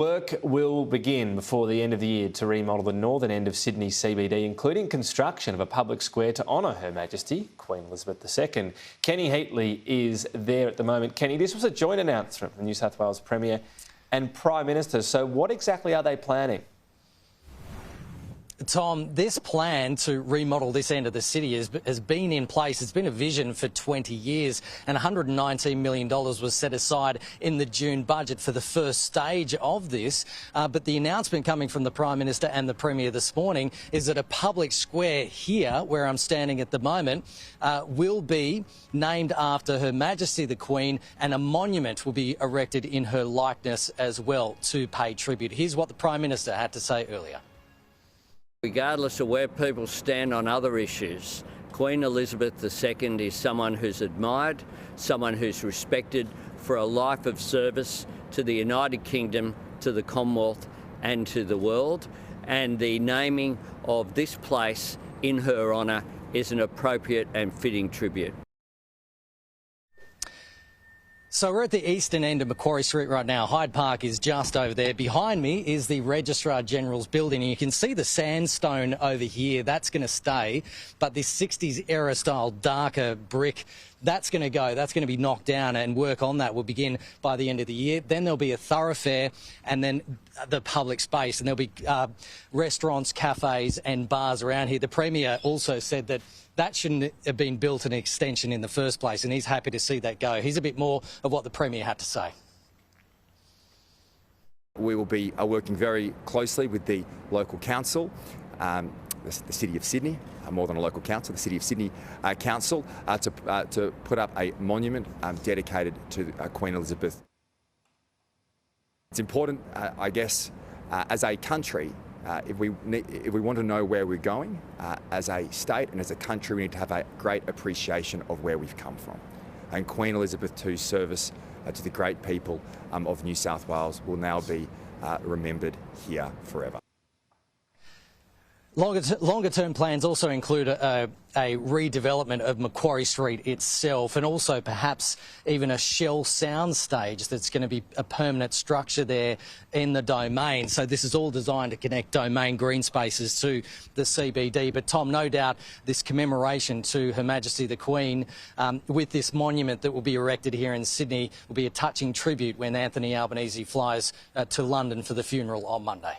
Work will begin before the end of the year to remodel the northern end of Sydney CBD, including construction of a public square to honour Her Majesty, Queen Elizabeth II. Kenny Heatley is there at the moment. Kenny, this was a joint announcement from the New South Wales Premier and Prime Minister. So what exactly are they planning? Tom, this plan to remodel this end of the city has been in place. It's been a vision for 20 years, and $119 million was set aside in the June budget for the first stage of this. But the announcement coming from the Prime Minister and the Premier this morning is that a public square here, where I'm standing at the moment, will be named after Her Majesty the Queen, and a monument will be erected in her likeness as well to pay tribute. Here's what the Prime Minister had to say earlier. Regardless of where people stand on other issues, Queen Elizabeth II is someone who's admired, someone who's respected for a life of service to the United Kingdom, to the Commonwealth and to the world. And the naming of this place in her honour is an appropriate and fitting tribute. So we're at the eastern end of Macquarie Street right now. Hyde Park is just over there. Behind me is the Registrar General's building, and you can see the sandstone over here. That's going to stay, but this 60s era style darker brick, that's going to go. That's going to be knocked down, and work on that will begin by the end of the year. Then there'll be a thoroughfare, and then the public space, and there'll be restaurants, cafes and bars around here. The Premier also said that that shouldn't have been built an extension in the first place, and he's happy to see that go. Here's a bit more of what the Premier had to say. We will be working very closely with the local council, the City of Sydney, more than a local council, the City of Sydney Council, to put up a monument dedicated to Queen Elizabeth. It's important, I guess, as a country, if we want to know where we're going, as a state and as a country, we need to have a great appreciation of where we've come from. And Queen Elizabeth II's service to the great people of New South Wales will now be remembered here forever. Longer-term plans also include a redevelopment of Macquarie Street itself, and also perhaps even a shell sound stage that's going to be a permanent structure there in the Domain. So this is all designed to connect Domain green spaces to the CBD. But Tom, no doubt this commemoration to Her Majesty the Queen with this monument that will be erected here in Sydney will be a touching tribute when Anthony Albanese flies to London for the funeral on Monday.